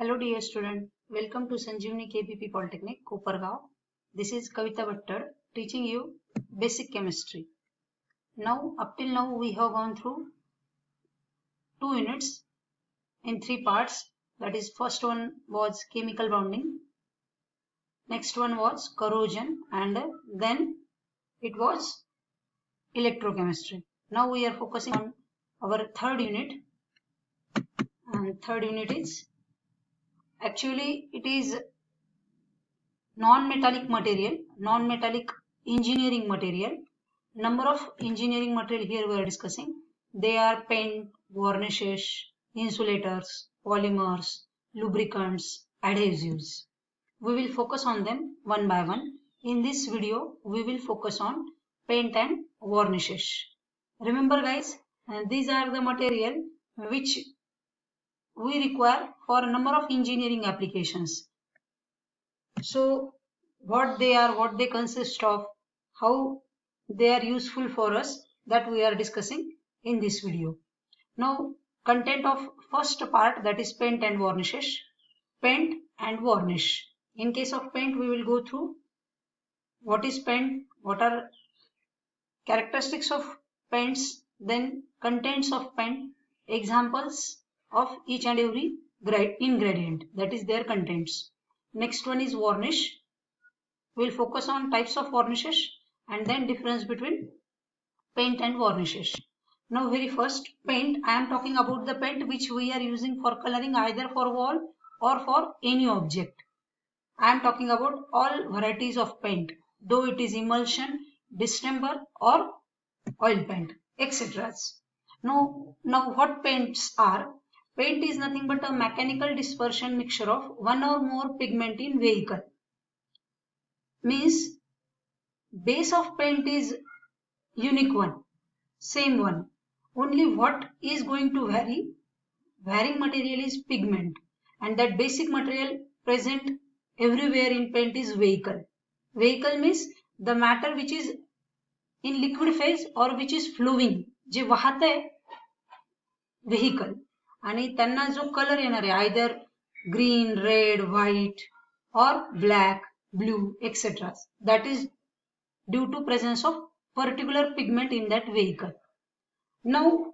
Hello dear student, welcome to Sanjeevani KPP Polytechnic, Kopargaon. This is Kavita Bhattar teaching you basic chemistry. Now, up till now we have gone through 2 units in 3 parts. That is, first one was chemical bonding, next one was corrosion, and then it was electrochemistry. Now we are focusing on our third unit, and third unit is actually it is non-metallic material, non-metallic engineering material. Number of engineering material here we are discussing. They are paint, varnishes, insulators, polymers, lubricants, adhesives. We will focus on them one by one. In this video, we will focus on paint and varnishes. Remember guys, these are the material which we require for a number of engineering applications. So what they are, what they consist of, how they are useful for us, that we are discussing in this video. Now, content of first part, that is paint and varnishes. Paint and varnish. In case of paint, we will go through what is paint, what are characteristics of paints, then contents of paint, examples of each and every ingredient, that is their contents. Next one is varnish. We'll focus on types of varnishes and then difference between paint and varnishes. Now very first, paint. I am talking about the paint which we are using for coloring either for wall or for any object. I am talking about all varieties of paint, though it is emulsion, distemper or oil paint, etc. Now what paints are? Paint is nothing but a mechanical dispersion mixture of one or more pigment in vehicle. Means base of paint is unique one, same one. Only what is going to vary? Varying material is pigment, and that basic material present everywhere in paint is vehicle. Vehicle means the matter which is in liquid phase or which is flowing, जे वाहत आहे vehicle, आणि त्यांना जो colour येणार आहे either green, red, white or black, blue, etc. That is due to presence of particular pigment in that vehicle. Now,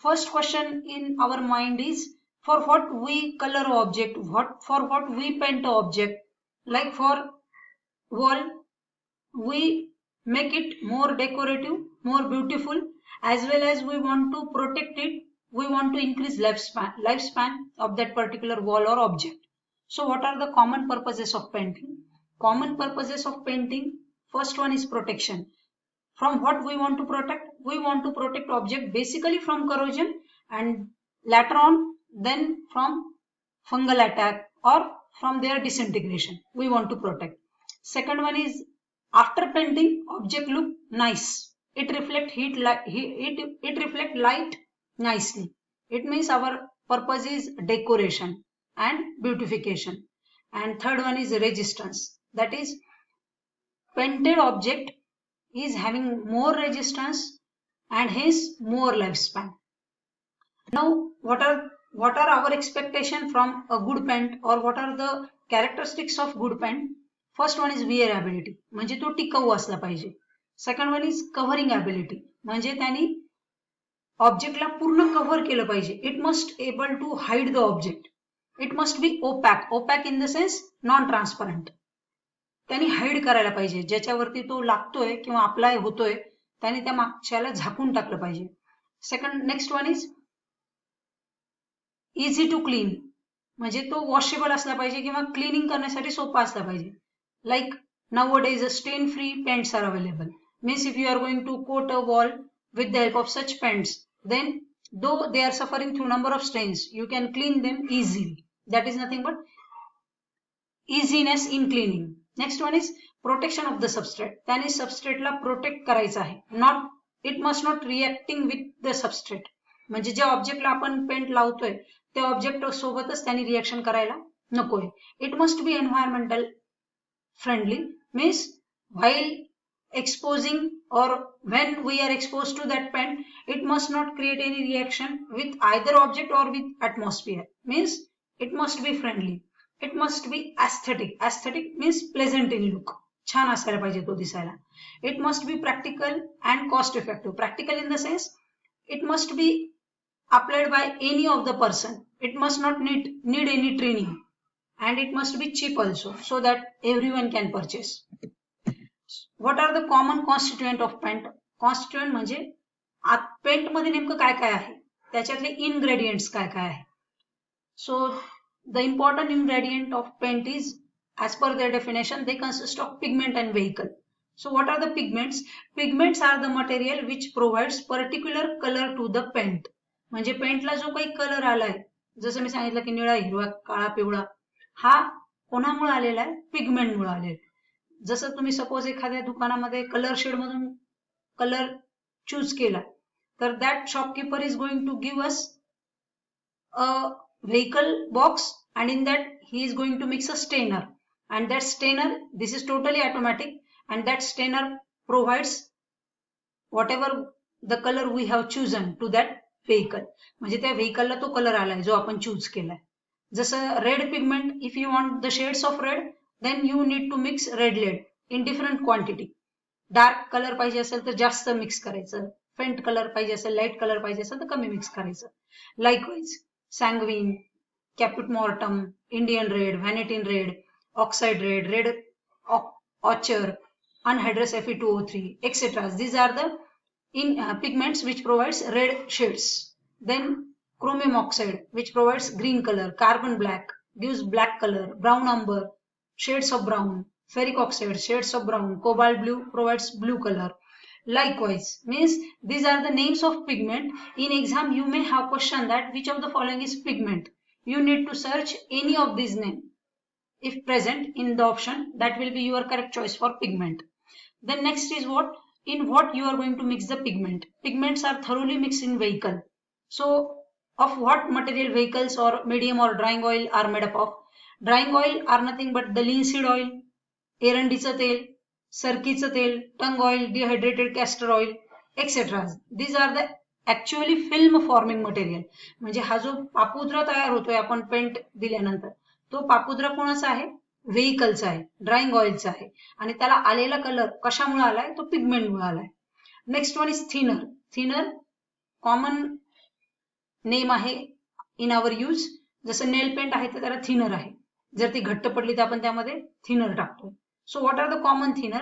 first question in our mind is, for what we color object, for what we paint object. Like for wall, we make it more decorative, more beautiful, as well as we want to protect it, we want to increase lifespan of that particular wall or object. So what are the common purposes of painting? Common purposes of painting, first one is protection. From what we want to protect? We want to protect object basically from corrosion, and later on then from fungal attack or from their disintegration. We want to protect. Second one is, after painting, object look nice. It reflect it reflect light nicely. It means our purpose is decoration and beautification. And third one is resistance. That is, painted object is having more resistance and hence more lifespan. Now, what are our expectation from a good paint, or what are the characteristics of good paint? First one is wearability, म्हणजे तो टिकाऊ असला पाहिजे. Second one is covering ability, म्हणजे त्यांनी ऑब्जेक्टला पूर्ण cover केलं पाहिजे. It must able to hide the object. It must be opaque. Opaque in the sense non transparent. त्यांनी हाईड करायला पाहिजे. ज्याच्यावरती तो लागतोय किंवा अप्लाय होतोय त्याने त्या मागच्याला झाकून टाकलं पाहिजे. Second, next one is easy to clean, म्हणजे तो वॉशेबल असला पाहिजे किंवा क्लिनिंग करण्यासाठी सोपा असला पाहिजे. Like nowadays, stain-free paints are available. Means if you are going to coat a wall with the help of such paints, then though they are suffering through number of stains, you can clean them easily. That is nothing but easiness in cleaning. Next one is protection of the substrate. त्याने substrate ला protect करायचं आहे. It must not reacting with the substrate. म्हणजे ज्या ऑब्जेक्टला आपण paint लावतोय त्या object सोबतच त्यांनी रिएक्शन करायला नकोय. It must B environmental friendly, means while exposing or when we are exposed to that paint, it must not create any reaction with either object or with atmosphere. Means It must be friendly. It must be aesthetic. Aesthetic means pleasant in look. छान असायला पाहिजे तो दिसायला. It must be practical and cost effective. Practical in the sense it must be applied by any of the person. It must not need any training, and it must be cheap also, so that everyone can purchase. What are the common constituent of paint? Constituent म्हणजे paint मध्ये नेमकं काय काय आहे, त्याच्यातले ingredients काय काय आहे. So the important ingredient of paint is, as per their definition, they consist of pigment and vehicle. So what are the pigments? Pigments are the material which provides particular color to the paint. म्हणजे पेंटला जो काही colour आलाय, जसं मी सांगितलं की निळा, हिरवा, काळा, पिवळा, हा कोणामुळे आलेला आहे? पिगमेंटमुळे आलेला आहे. जसं तुम्ही सपोज एखाद्या दुकानामध्ये कलर शेड मधून कलर चूज केला, तर that shopkeeper is going to give us a vehicle box, and in that he is going to mix a stainer, and that stainer, this is totally automatic, and that stainer provides whatever the color we have chosen to that vehicle. म्हणजे त्या व्हेकलला तो colour आलाय जो आपण choose केलाय. जसं red pigment, if you want the shades of red, then you need to mix red lead in different quantity. Dark colour पाहिजे असेल तर जास्त मिक्स करायचं, फेंट कलर पाहिजे असेल, लाईट कलर पाहिजे असेल तर कमी मिक्स करायचं. Likewise sanguine, caput mortuum, Indian red, vanillin red, oxide red, red ochre, anhydrous Fe2O3, etc. These are the pigments which provides red shades. Then chromium oxide, which provides green color. Carbon black gives black color. Brown umber, shades of brown. Ferric oxide, shades of brown. Cobalt blue provides blue color. Likewise, means these are the names of pigment. In exam you may have question that which of the following is pigment. You need to search any of these names if present in the option. That will be your correct choice for pigment. Then next is what? In what you are going to mix the pigment. Pigments are thoroughly mixed in vehicle. So of what material vehicles or medium or drying oil are made up of? Drying oil are nothing but the linseed oil, एरंडीचं तेल, सरकीचं तेल, tung oil, dehydrated castor oil, etcetera. These are the actually film forming material. म्हणजे हा जो पापुद्रा तयार होतोय आपण पेंट दिल्यानंतर, तो पापुद्रा कोणाचा आहे? व्हेकलचा आहे, ड्राइंग ऑइलचा आहे, आणि त्याला आलेला कलर कशामुळे आलाय? तो पिगमेंटमुळे आलाय. Next one is thinner. Thinner common name आहे इन आवर यूज. जसं नेल पेंट आहे तर त्याला थिनर आहे. जर ती घट्ट पडली तर आपण त्यामध्ये थिनर टाकतो. So what are the common thinner?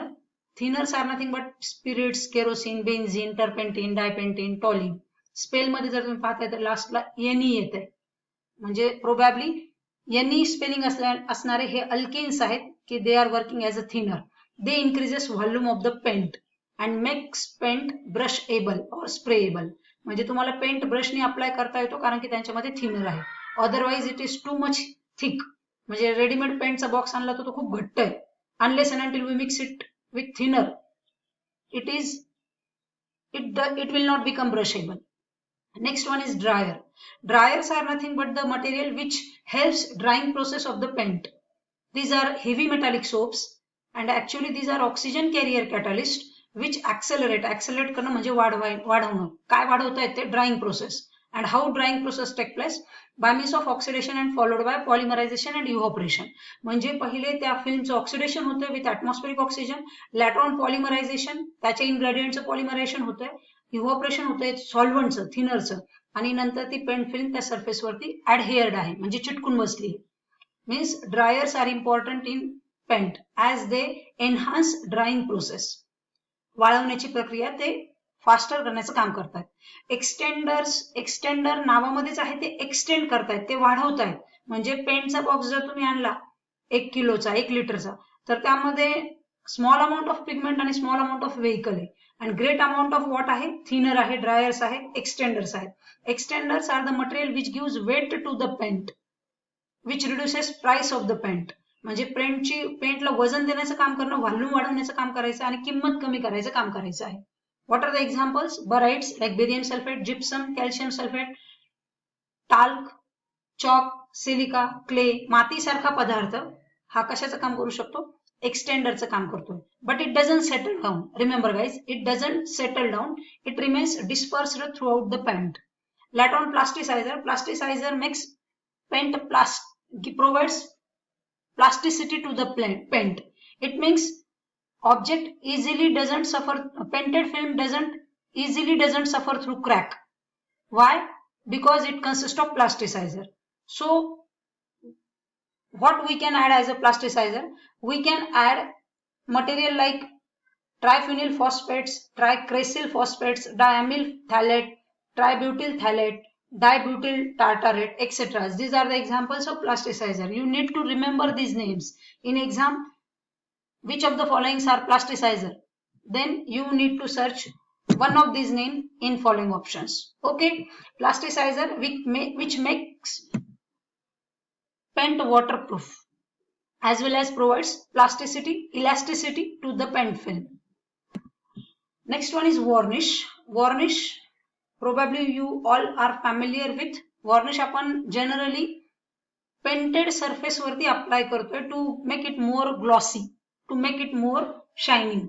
Thinners are nothing but spirits, kerosene, benzene, turpentine, dipentine, toluene. Spell मध्ये जर तुम्ही पाहताय तर लास्टला एनी येते, म्हणजे प्रोबॅबली एनी स्पेलिंग असणारे हे अल्केन्स आहेत की they are working as a thinner. They increases volume of the paint and makes paint brushable और स्प्रेएबल. म्हणजे तुम्हाला पेंट ब्रशने अप्लाय करता येतो कारण की त्यांच्यामध्ये थिनर आहे. Otherwise it is too much thick. म्हणजे रेडीमेड पेंटचा बॉक्स आणला तर तो खूप घट्ट आहे. Unless and until we mix it with thinner, it will not become brushable. Next one is dryer. Dryers are nothing but the material which helps drying process of the paint. These are heavy metallic soaps, and actually these are oxygen carrier catalyst which accelerate करणं म्हणजे वाढवणं. काय वाढवतायत ते? Drawing process. And how drying process take place? By means of oxidation and followed by polymerization and evaporation. म्हणजे पहिले त्या फिल्मचं oxidation होतंय with atmospheric oxygen, later on polymerisation, त्याच्या इन्ग्रेडियंटचं पॉलिमरायझेशन होतंय, इव्हॉपरेशन होतंय सॉल्व्हंटचं, थिनरचं, आणि नंतर ती पेंट फिल्म त्या सरफेसवरती ॲडहेअर्ड आहे म्हणजे चिटकून बसली. Means dryers are important in paint as they enhance drying process. वाळवण्याची प्रक्रिया ते फास्टर करण्याचं काम करतात. एक्सटेंडर नावामध्येच आहे, ते एक्सटेंड करतायत, ते वाढवतायत. म्हणजे पेंटचा बॉक्स जर तुम्ही आणला 1 किलोचा 1 लिटरचा, तर त्यामध्ये स्मॉल अमाऊंट ऑफ पिगमेंट आणि स्मॉल अमाऊंट ऑफ व्हेकल आहे, आणि ग्रेट अमाऊंट ऑफ वॉट आहे? थिनर आहे, ड्रायर्स आहे, एक्सटेंडर्स आहेत. Extenders are the material which gives weight to the paint which reduces price of the paint. म्हणजे पेंटला वजन देण्याचं काम करणं, व्हॉल्यूम वाढवण्याचं काम करायचं आणि किंमत कमी करायचं काम करायचं आहे. What are the examples? Borides like barium sulfate, gypsum, calcium sulfate, talc, chalk, silica, clay. मातीसारखा पदार्थ हा कशाचं काम करू शकतो? एक्सटेंडरचं काम करतो. But it doesn't settle down. Remember guys, it doesn't settle down. It remains dispersed throughout the paint. Later on plasticizer. Plasticizer makes paint provides plasticity to the paint. It means object easily doesn't suffer, painted film doesn't suffer through crack. Why? Because it consists of plasticizer. So what we can add as a plasticizer? We can add material like triphenyl phosphates, tricresyl phosphates, diamyl phthalate, tributyl phthalate, dibutyl tartarate, etc. These are the examples of plasticizer. You need to remember these names. In exam, which of the following are plasticizer? Then you need to search one of these names in following options. Okay, plasticizer which makes paint waterproof as well as provides elasticity to the paint film. Next one is varnish. Varnish, probably you all are familiar with. Varnish आपण generally painted surface वरती apply करतोय to make it more glossy, to make it more shining,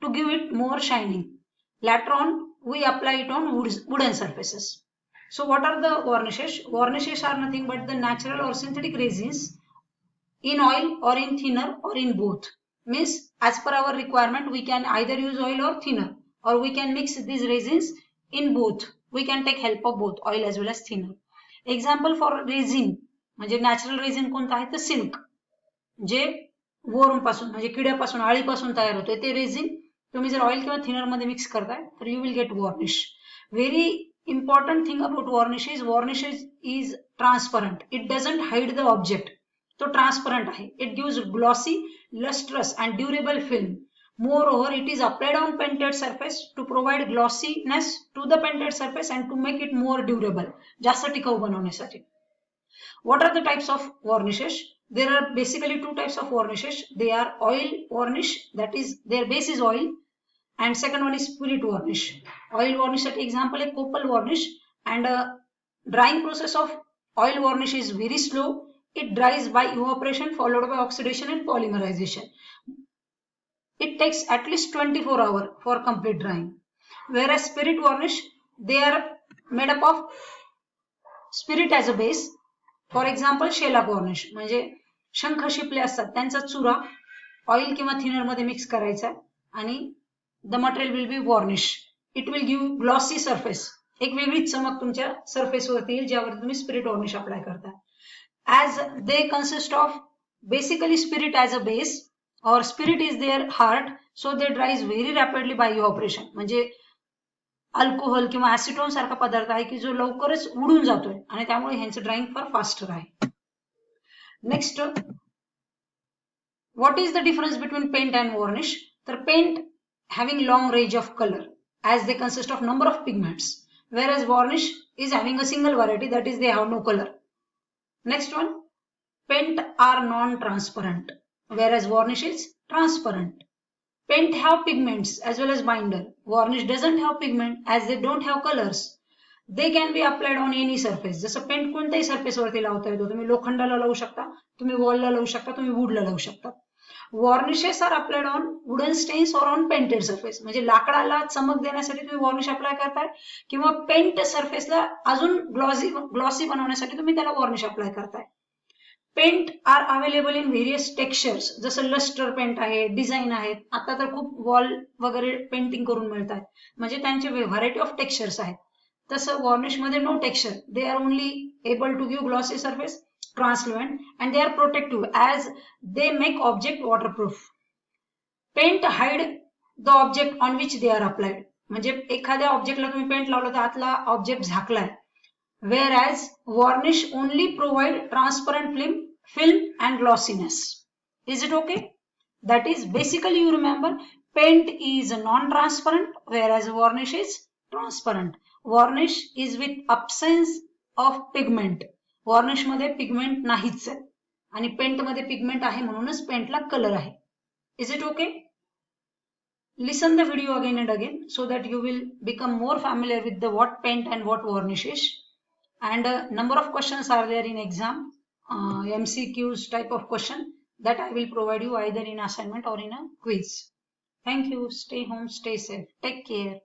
to give it more shining. Later on, we apply it on wooden surfaces. So what are the varnishes? Varnishes are nothing but the natural or synthetic resins in oil or in thinner or in both. Means as per our requirement, we can either use oil or thinner, or we can mix these resins in both. We can take help of both oil as well as thinner. Example for resin म्हणजे natural resin कोणतं आहे तर silk, जे worm पासून म्हणजे किड्यापासून आळीपासून तयार होते ते रेझिन तुम्ही जर ऑइल किंवा थिनर मध्ये मिक्स करताय तर you will get varnish. Very important thing about varnish is transparent. It doesn't hide the object. तो transparent आहे. It gives glossy, lustrous and durable film. Moreover, it is applied on painted surface to provide glossiness to the painted surface and to make it more durable. जास्त टिकाऊ बनवण्यासाठी. What are the types of varnishes? There are basically two types of varnishes. They are oil varnish, that is their base is oil, and second one is spirit varnish. Oil varnish at example is copal varnish, and drying process of oil varnish is very slow. It dries by evaporation followed by oxidation and polymerization. It takes at least 24 hours for complete drying. Whereas spirit varnish, they are made up of spirit as a base. For example shellac varnish म्हणजे शंख Shipley असतात त्यांचा चुरा oil किंवा thinner मध्ये mix करायचा आणि the material will be varnish. It will give glossy surface, एक वेगळीच चमक तुमच्या सरफेस वरती येईल ज्यावर तुम्ही स्पिरिट वॉर्निश अप्लाय करता. As they consist of basically spirit as a base और spirit is their heart, so they dries very rapidly by evaporation. म्हणजे अल्कोहोल किंवा ऍसिटोन सारखा पदार्थ आहे की जो लवकरच उडून जातोय आणि त्यामुळे ह्यांचं ड्राइंग फार फास्टर आहे. Next, what is the difference between paint and varnish? तर paint having long range of colour as they consist of number of pigments, whereas varnish is having a single variety, that is they have no color. Next one, paint are non-transparent whereas varnish is transparent. Paint have pigments as well as binder. Varnish doesn't have pigment as they don't have colors. They can be applied on any surface. जसं paint कोणत्याही surface वरती लावता येतो. तुम्ही लोखंडाला लावू शकता, तुम्ही वॉलला लावू शकता, तुम्ही वूडला लावू शकता. Varnishes are applied on wooden stains or on painted surface. म्हणजे लाकडाला चमक देण्यासाठी तुम्ही वॉर्निश अप्लाय करताय किंवा पेंट सरफेसला अजून ग्लॉसी बनवण्यासाठी तुम्ही त्याला वॉर्निश अप्लाय करताय. Paint are available in various textures, जसं लस्टर पेंट आहे, डिझाईन आहेत. आता तर खूप वॉल वगैरे पेंटिंग करून मिळतात, म्हणजे त्यांचे व्हरायटी ऑफ टेक्स्चर्स आहेत. तसं वॉर्निश मध्ये no texture, they are only able to give glossy surface, translucent and they are protective as they make object waterproof. Paint hide the object on which they are applied, म्हणजे एखाद्या ऑब्जेक्टला तुम्ही paint लावलं तर आतला object झाकलाय. Whereas varnish only provide transparent film and glossiness. Is it okay? That is basically you remember paint is non-transparent whereas varnish is transparent. Varnish is with absence of pigment. Varnish मध्ये pigment नाहीच आहे आणि paint मध्ये pigment आहे म्हणूनच पेंटला colour आहे. Is it okay? Listen the video again and again so that you will become more familiar with the what paint and what varnish is. And a number of questions are there in exam, MCQs type of question that I will provide you either in assignment or in a quiz. Thank you. Stay home, stay safe. Take care.